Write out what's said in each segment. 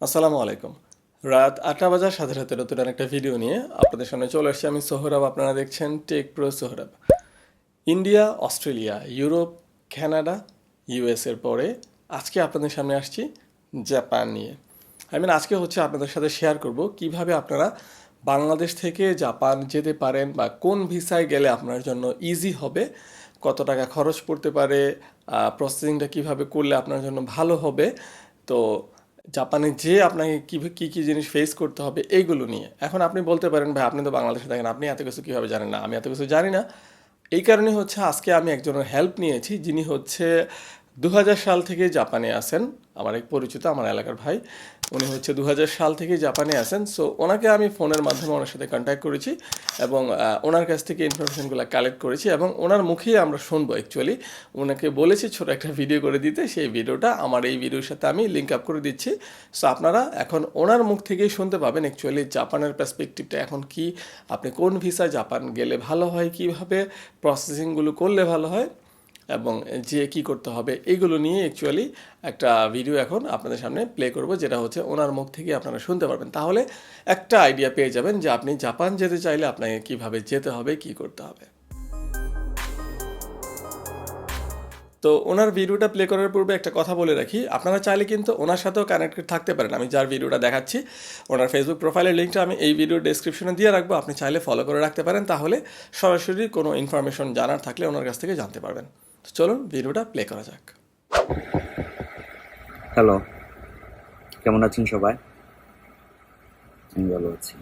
আসসালামু আলাইকুম। রাত ৮টা বাজার সাথে সাথে নতুন একটা ভিডিও নিয়ে আপনাদের সামনে চলে আসছি। আমি সোহরাব, আপনারা দেখছেন take pro Sohrab. India, Australia, Europe, Canada, US এর পরে আজকে আপনাদের সামনে আসছি জাপান নিয়ে। আজকে আপনাদের সাথে শেয়ার করব কিভাবে আপনারা বাংলাদেশ থেকে জাপান যেতে পারেন বা কোন ভিসায় গেলে আপনার জন্য ইজি হবে, কত টাকা খরচ পড়তে পারে, প্রসেসিংটা কিভাবে করলে আপনার জন্য ভালো হবে। তো জাপানে যে আপনাকে কী কী কী জিনিস ফেস করতে হবে এইগুলো নিয়ে। এখন আপনি বলতে পারেন, ভাই আপনি তো বাংলাদেশে থাকেন, আপনি এত কিছু কীভাবে জানেন না? আমি এত কিছু জানি না। এই কারণে আজকে আমি একজনের হেল্প নিয়েছি, যিনি 2000 সাল থেকে জাপানে আসেন। আমার এক পরিচিত, আমার এলাকার ভাই, উনি 2000 সাল থেকে জাপানে আসেন। সো ওনাকে আমি ফোনের মাধ্যমে ওনার সাথে কন্ট্যাক্ট করেছি এবং ওনার কাছ থেকে ইনফরমেশনগুলো কালেক্ট করেছি এবং ওনার মুখেই আমরা শুনবো। অ্যাকচুয়ালি ওনাকে বলেছি ছোট একটা ভিডিও করে দিতে, সেই ভিডিওটা আমার এই ভিডিওর সাথে আমি লিঙ্ক আপ করে দিচ্ছি। সো আপনারা এখন ওনার মুখ থেকেই শুনতে পাবেন অ্যাকচুয়ালি জাপানের পার্সপেক্টিভটা এখন কি, আপনি কোন ভিসায় জাপান গেলে ভালো হয়, কীভাবে প্রসেসিংগুলো করলে ভালো হয় এবং যে কি করতে হবে, এইগুলো নিয়ে অ্যাকচুয়ালি একটা ভিডিও এখন আপনাদের সামনে প্লে করব, যেটা ওনার মুখ থেকে আপনারা শুনতে পারবেন। তাহলে একটা আইডিয়া পেয়ে যাবেন যে আপনি জাপান যেতে চাইলে আপনাকে কিভাবে যেতে হবে, কি করতে হবে। তো ওনার ভিডিওটা প্লে করার পূর্বে একটা কথা বলে রাখি, আপনারা চাইলে কিন্তু ওনার সাথেও কানেক্টেড থাকতে পারেন। আমি যার ভিডিওটা দেখাচ্ছি, ওনার ফেসবুক প্রোফাইলের লিঙ্কটা আমি এই ভিডিওর ডেসক্রিপশনে দিয়ে রাখবো, আপনি চাইলে ফলো করে রাখতে পারেন। তাহলে সরাসরি কোনো ইনফরমেশন জানার থাকলে ওনার কাছ থেকে জানতে পারবেন। তো চলুন ভিডিওটা প্লে করা যাক। হ্যালো, কেমন আছেন সবাই? আমি ভালো আছি।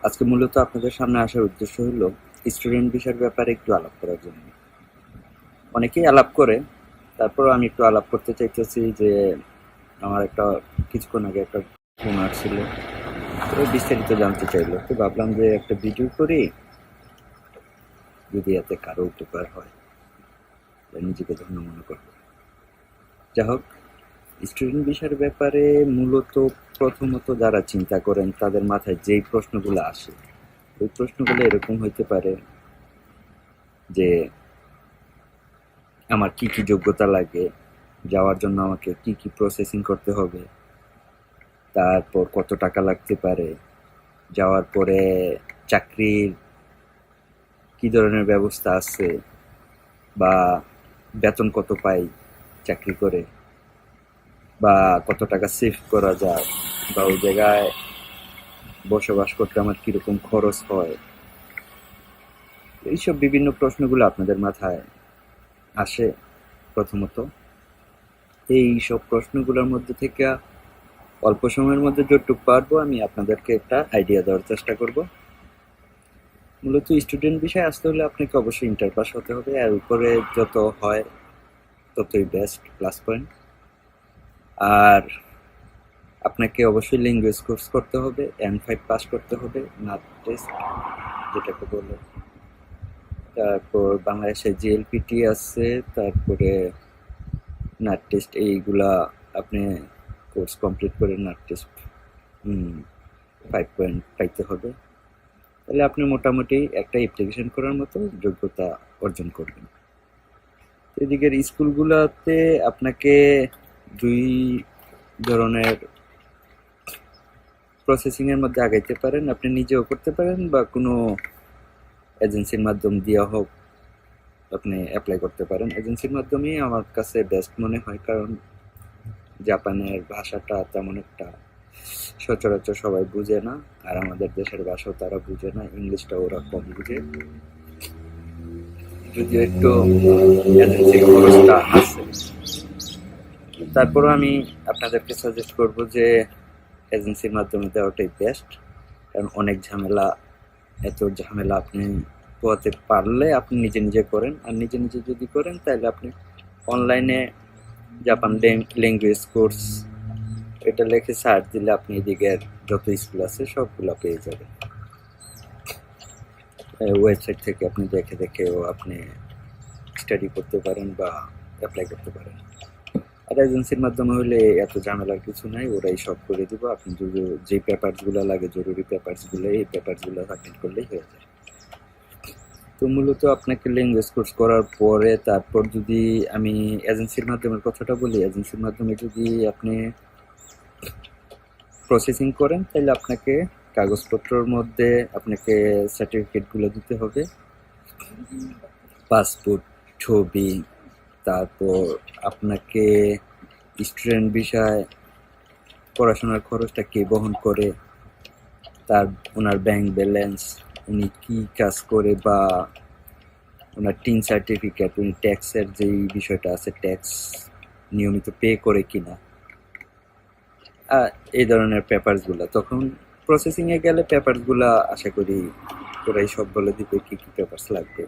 আজকে মূলত আপনাদের সামনে আসার উদ্দেশ্য হলো স্টুডেন্ট ভিসার ব্যাপারে একটু আলাপ করার জন্য। অনেকেই আলাপ করে, তারপর আমি একটু আলাপ করতে চাইতেছি যে আমার কিছুক্ষণ আগে একটা ফোন আসছিল, তো বিস্তারিত জানতে চাইলো, তো ভাবলাম যে একটা ভিডিও করি, যদি এতে কারো উপকার হয় নিজেকে ধন্য মনে করবো। যা হোক, স্টুডেন্ট ভিসার ব্যাপারে মূলত প্রথমত যারা চিন্তা করেন তাদের মাথায় যেই প্রশ্নগুলো আসে, ওই প্রশ্নগুলো এরকম হইতে পারে যে আমার কি কি যোগ্যতা লাগে, যাওয়ার জন্য আমাকে কি কি প্রসেসিং করতে হবে, তারপর কত টাকা লাগতে পারে, যাওয়ার পরে চাকরির কি ধরনের ব্যবস্থা আছে, বা বেতন কত পাই চাকরি করে, বা কত টাকা সেভ করা যায়, বা ওই জায়গায় বসবাস করতে আমার কিরকম খরচ হয়। এইসব বিভিন্ন প্রশ্নগুলো আপনাদের মাথায় আসে। প্রথমত এই সব প্রশ্নগুলোর মধ্যে থেকে অল্প সময়ের মধ্যে যতটুকু পারবো আমি আপনাদেরকে একটা আইডিয়া দেওয়ার চেষ্টা করব। মূলত স্টুডেন্ট বিষয়ে আসতে হলে আপনাকে অবশ্যই ইন্টার পাস হতে হবে, আর উপরে যত হয় ততই বেস্ট, প্লাস পয়েন্ট। আর আপনাকে অবশ্যই ল্যাঙ্গুয়েজ কোর্স করতে হবে, N5 পাস করতে হবে, নাট টেস্ট যেটাকে বলে। তারপর বাংলাদেশে জিএলপিটি আছে, তারপরে নাট টেস্ট, এইগুলা আপনি কোর্স কমপ্লিট করে নাট টেস্ট 5 পয়েন্ট পাইতে হবে। তাহলে আপনি মোটামুটি একটা অ্যাপ্লিকেশন করার মতো যোগ্যতা অর্জন করবেন। এদিকের স্কুলগুলোতে আপনাকে দুই ধরনের প্রসেসিংয়ের মধ্যে আগাইতে পারেন, আপনি নিজেও করতে পারেন বা কোনো এজেন্সির মাধ্যম দিয়ে হোক আপনি অ্যাপ্লাই করতে পারেন। এজেন্সির মাধ্যমেই আমার কাছে বেস্ট মনে হয়, কারণ জাপানের ভাষাটা তেমন একটা সচরাচর সবাই বুঝে না, আর আমাদের দেশের ভাষাও তারা বুঝে না, ইংলিশটা ওরা কম বুঝে, যদিও একটু এজেন্সির খরচটা আছে। তারপরও আমি আপনাদেরকে সাজেস্ট করব যে এজেন্সির মাধ্যমে দেওয়াটাই বেস্ট, কারণ অনেক ঝামেলা, এত ঝামেলা আপনি পোয়াতে পারলে আপনি নিজে নিজে করেন, আর নিজে নিজে যদি করেন তাহলে আপনি অনলাইনে জাপান ল্যাঙ্গুয়েজ কোর্স এটা লিখে সার্চ দিলে আপনি এদিকের যত স্কুল আছে সবগুলো পেয়ে যাবেন। ওয়েবসাইট থেকে আপনি দেখে দেখেও আপনি স্টাডি করতে পারেন বা অ্যাপ্লাই করতে পারেন। আর এজেন্সির মাধ্যমে হলে এত ঝামেলার কিছু নাই, ওরাই সব করে দিব। আপনি যে পেপারসগুলো লাগে, জরুরি পেপারসগুলো, এই পেপারসগুলো সাবমিট করলেই হয়ে যায়। তো মূলত আপনাকে ল্যাঙ্গুয়েজ কোর্স করার পরে তারপর যদি আমি এজেন্সির মাধ্যমের কথাটা বলি, এজেন্সির মাধ্যমে যদি আপনি প্রসেসিং করেন তাহলে আপনাকে কাগজপত্রের মধ্যে আপনাকে সার্টিফিকেটগুলো দিতে হবে, পাসপোর্ট, ছবি, তারপর আপনাকে স্টুডেন্ট বিষয় পড়াশোনার খরচটা কে বহন করে, ওনার ব্যাংক ব্যালেন্স, উনি কি কাজ করে, বা ওনার টিন সার্টিফিকেট, উনি ট্যাক্সের যেই বিষয়টা আছে ট্যাক্স নিয়মিত পে করে কিনা, এই ধরনের পেপারসগুলো। তখন প্রসেসিংয়ে গেলে পেপারসগুলো আশা করি ওরাই সব বলে দিবে কী কী পেপারস লাগবে।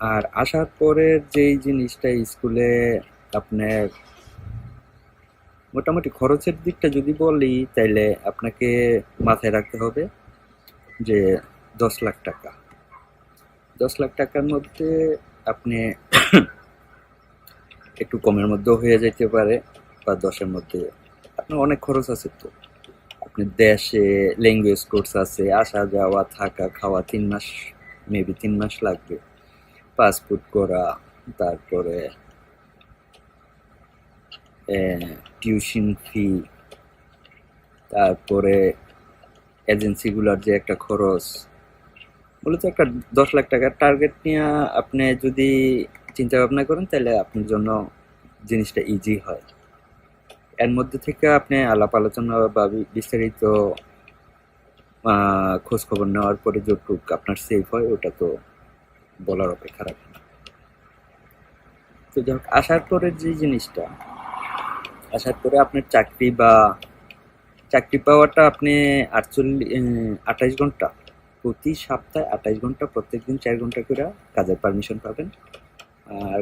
আর আসার পরের যেই জিনিসটা স্কুলে আপনার মোটামুটি খরচের দিকটা যদি বলি তাইলে আপনাকে মাথায় রাখতে হবে যে 10 লাখ টাকা। 10 লাখ টাকার মধ্যে আপনি একটু কমের মধ্যেও হয়ে যেতে পারে, বা 10-এর মধ্যে আপনার অনেক খরচ আছে। তো আপনি দেশে ল্যাঙ্গুয়েজ কোর্স আছে, আসা যাওয়া থাকা খাওয়া 3 মাস, মেবি 3 মাস লাগবে, পাসপোর্ট করা, তারপরে টিউশন ফি, তারপরে এজেন্সিগুলোর যে একটা খরচ। মূলত একটা 10 লাখ টাকার টার্গেট নিয়ে আপনি যদি চিন্তা ভাবনা করেন তাহলে আপনার জন্য জিনিসটা ইজি হয়। এর মধ্যে থেকে আপনি আলাপ আলোচনা বা বিস্তারিত খোঁজ খবর নেওয়ার পরে যতটুকু আপনার সেফ হয় ওটা তো বলার অপেক্ষা রাখে না। তো যাই হোক, আসার পরের যে জিনিসটা, আসার পরে আপনার চাকরি পাওয়াটা আপনি 28 ঘন্টা প্রতি সপ্তাহে, 28 ঘন্টা প্রত্যেকদিন 4 ঘন্টা করে কাজের পারমিশন পাবেন। আর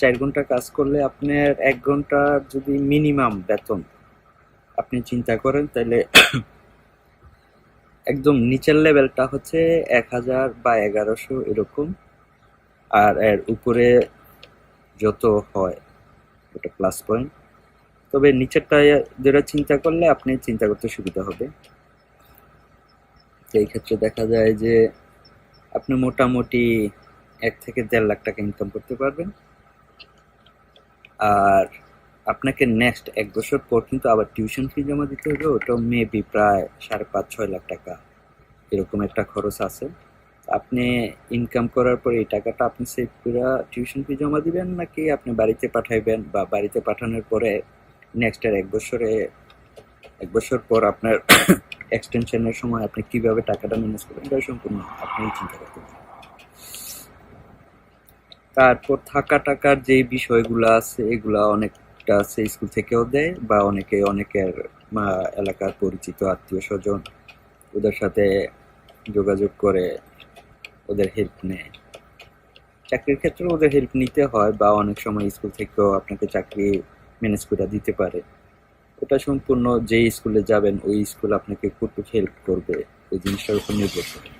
4 ঘন্টা কাজ করলে আপনার 1 ঘন্টার যদি মিনিমাম বেতন আপনি চিন্তা করেন তাহলে একদম নিচের লেভেলটা হচ্ছে 1000 বা 1100 এরকম, আর এর উপরে যত হয় ওটা প্লাস পয়েন্ট। তবে নিচেরটা যেটা চিন্তা করলে আপনি চিন্তা করতে সুবিধা হবে। এই ক্ষেত্রে দেখা যায় যে আপনি মোটামুটি 1 থেকে 1.5 লাখ টাকা ইনকাম করতে পারবেন। আর আপনাকে নেক্সট 1 বছর পর কিন্তু আবার টিউশন ফি জমা দিতে হবে, ওটাও মেবি প্রায় 5.5-6 লাখ টাকা এরকম একটা খরচ আছে। আপনি ইনকাম করার পর এই টাকাটা আপনি সেভ করে টিউশন ফি জমা দিবেন, নাকি আপনি বাড়িতে পাঠাইবেন, বা বাড়িতে পাঠানোর পরে নেক্সট এর 1 বছর পর আপনার এক্সটেনশনের সময় আপনি কিভাবে টাকাটা ম্যানেজ করবেন এটা সম্পূর্ণ আপনি চিন্তা করতে পারেন। তারপর টাকার যে বিষয়গুলো আছে এগুলা অনেকটা আছে স্কুল থেকেও দেয়, বা অনেকের এলাকার পরিচিত আত্মীয় স্বজন ওদের সাথে যোগাযোগ করে ওদের হেল্প নেয়। চাকরির ক্ষেত্রে ওদের হেল্প নিতে হয়, বা অনেক সময় স্কুল থেকেও আপনাকে চাকরি ম্যানেজ করে দিতে পারে। ওটা সম্পূর্ণ যে স্কুলে যাবেন ওই স্কুল আপনাকে কতটুকু হেল্প করবে ওই জিনিসটার উপর নির্ভর করে।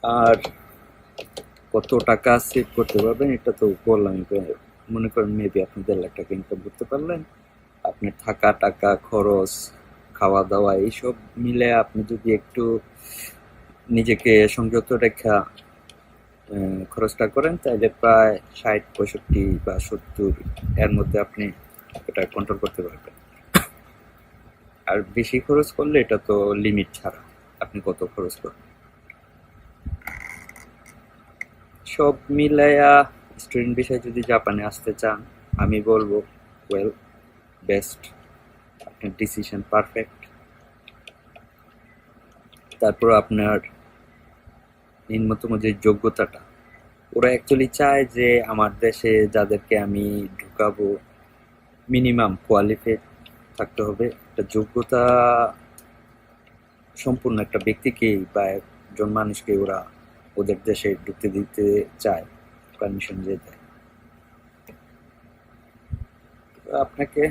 আর কত টাকা সেভ করতে পারবেন এটা তো বললাম। মনে করেন মেবি আপনি 1.5 লাখ টাকা ইনকাম করতে পারলেন, আপনার টাকা খরচ, খাওয়া দাওয়া এইসব মিলে আপনি যদি একটু নিজেকে সংযত রেখা খরচটা করেন তাহলে প্রায় 60, 65 বা 70 এর মধ্যে আপনি এটা কন্ট্রোল করতে পারবেন। আর বেশি খরচ করলে এটা তো লিমিট ছাড়া আপনি কত খরচ করবেন। সব মিলাইয়া স্টুডেন্ট বিষয়ে যদি জাপানে আসতে চান আমি বলবো ওয়েল বেস্ট, আপনার ডিসিশন পারফেক্ট। তারপর আপনার নিম্নতম যে যোগ্যতাটা, ওরা অ্যাকচুয়ালি চায় যে আমার দেশে যাদেরকে আমি ঢুকাবো মিনিমাম কোয়ালিফাইড থাকতে হবে। একটা যোগ্যতা সম্পূর্ণ একটা ব্যক্তিকেই বা একজন মানুষকে ওরা ওদের দেশে ঢুকতে দিতে চায়, পারমিশন দিয়ে দেয়। আপনাকে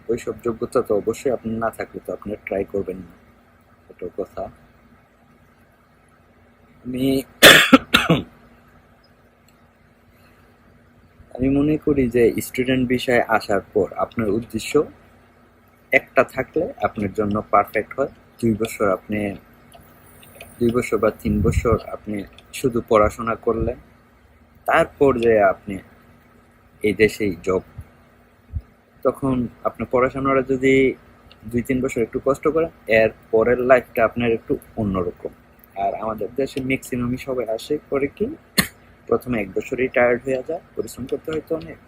ওইসব যোগ্যতা তো অবশ্যই আপনি না থাকলে তো আপনি ট্রাই করবেন না, এটাও কথা। আমি মনে করি যে স্টুডেন্ট বিষয়ে আসার পর আপনার উদ্দেশ্য একটা থাকলে আপনার জন্য পারফেক্ট হয়। 2 বছর বা 3 বছর আপনি শুধু পড়াশোনা করলেন, তারপর যে আপনি এই দেশেই জব তখন আপনার পড়াশোনাটা যদি 2-3 বছর একটু কষ্ট করেন, এর পরের লাইফটা আপনার একটু অন্যরকম। আর আমাদের দেশে ম্যাক্সিমামই সবাই আসে করে কি, প্রথমে 1 বছরই টায়ার্ড হয়ে যায়, পরিশ্রম করতে হয়তো অনেক,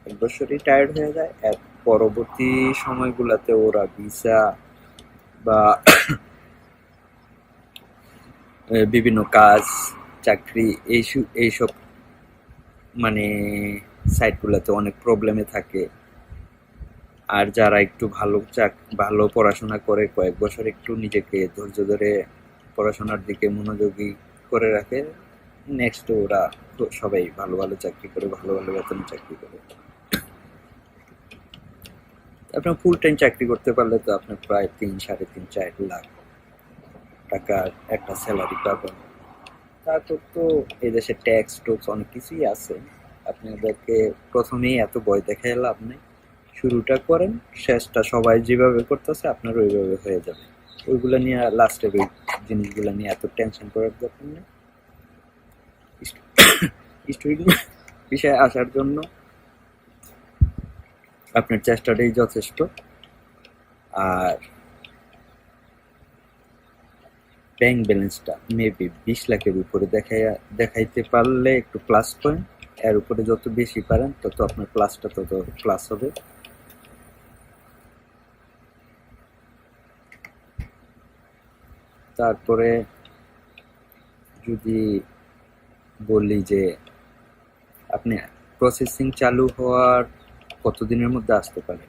1 বছরই টায়ার্ড হয়ে যায়। এর পরবর্তী সময়গুলোতে ওরা ভিসা বা বিভিন্ন কাজ, চাকরি, এইসব মানে সাইটগুলোতে অনেক প্রবলেমে থাকে। আর যারা একটু ভালো পড়াশোনা করে, কয়েক বছর একটু নিজেকে ধৈর্য ধরে পড়াশোনার দিকে মনোযোগী করে রাখে, নেক্সট ওরা সবাই ভালো ভালো চাকরি করে, ভালো ভালো বেতনে চাকরি করে। আপনার ফুল টাইম চাকরি করতে পারলে তো আপনার প্রায় 3, 3.5, 4 লাখ টাকার একটা স্যালারি পাবেন। তারপর তো এই দেশে ট্যাক্স টোক্স অনেক কিছুই আছে, আপনাদেরকে প্রথমেই এত ভয় দেখায় লাভ নেই। শুরুটা করেন, শেষটা সবাই যেভাবে করতেছে আপনার ওইভাবে হয়ে যাবে। ওইগুলো নিয়ে লাস্টের ওই জিনিসগুলো নিয়ে এত টেনশন করার দরকার নেই। স্টুডেন্ট বিষয়ে আসার জন্য আপনার চেষ্টাটাই যথেষ্ট। আর ব্যাংক ব্যালেন্সটা মেবি 20 লাখের উপরে দেখাইতে পারলে একটু প্লাস পয়েন্ট। এর উপরে যত বেশি পারেন তত আপনার প্লাসটা তত প্লাস হবে। তারপরে যদি বলি যে আপনি প্রসেসিং চালু হওয়ার কতদিনের মধ্যে আসতে পারে,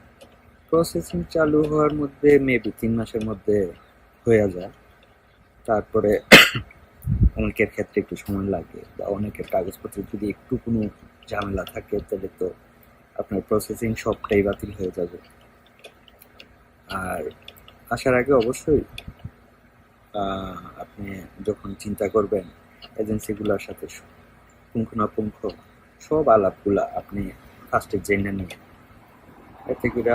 প্রসেসিং চালু হওয়ার মধ্যে মেবি 3 মাসের মধ্যে হয়ে যায়। তারপরে অনেকের ক্ষেত্রে একটু সময় লাগে, বা অনেকের কাগজপত্র যদি একটু কোনো ঝামেলা থাকে তাহলে তো আপনার প্রসেসিং সবটাই বাতিল হয়ে যাবে। আর আসার আগে অবশ্যই আপনি যখন চিন্তা করবেন, এজেন্সিগুলোর সাথে পুঙ্খানুপুঙ্খ সব আলাপগুলা আপনি ফার্স্টে জেনে নিন। এতে করে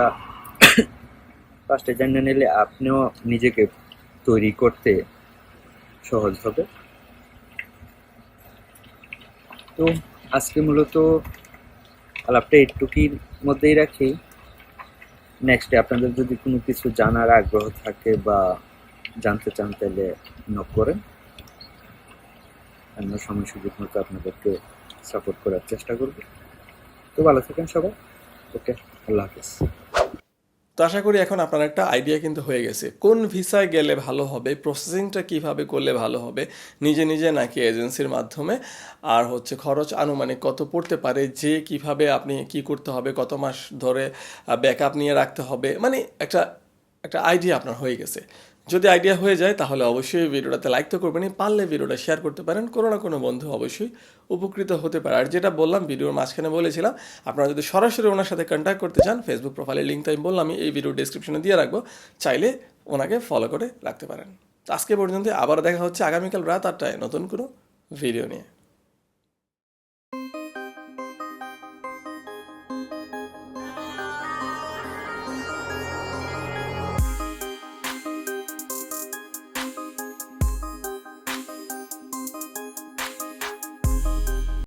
ফার্স্টে জেনে নিলে আপনিও নিজেকে তৈরি করতে সহজ হবে। তো আজকে মূলত আলাপটা একটুকির মধ্যেই রাখি। নেক্সটে আপনাদের যদি কোনো কিছু জানার আগ্রহ থাকে বা জানতে চান তাহলে নক করেন, আমরা সময় সুযোগ মতো আপনাদেরকে সাপোর্ট করার চেষ্টা করব। তো ভালো থাকেন সবাই। ওকে, আল্লাহ হাফেজ। তো আশা করি এখন আপনার একটা আইডিয়া কিন্তু হয়ে গেছে কোন ভিসায় গেলে ভালো হবে, প্রসেসিংটা কিভাবে করলে ভালো হবে, নিজে নিজে নাকি এজেন্সির মাধ্যমে, আর হচ্ছে খরচ আনুমানিক কত পড়তে পারে, যে কিভাবে আপনি কি করতে হবে, কত মাস ধরে ব্যাকআপ নিয়ে রাখতে হবে, মানে একটা একটা আইডিয়া আপনার হয়ে গেছে। যদি আইডিয়া হয়ে যায় তাহলে অবশ্যই ভিডিওটাতে লাইক তো করবেনই, পারলে ভিডিওটা শেয়ার করতে পারেন, কোনো না কোনো বন্ধু অবশ্যই উপকৃত হতে পারে। আর যেটা বললাম ভিডিওর মাঝখানে বলেছিলাম, আপনারা যদি সরাসরি ওনার সাথে কন্ট্যাক্ট করতে চান, ফেসবুক প্রোফাইলের লিঙ্কটা আমি বললাম এই ভিডিও ডিসক্রিপশনে দিয়ে রাখবো, চাইলে ওনাকে ফলো করে রাখতে পারেন। তো আজকে পর্যন্ত আবার দেখা হচ্ছে আগামীকাল রাত 8টায় নতুন কোনো ভিডিও নিয়ে।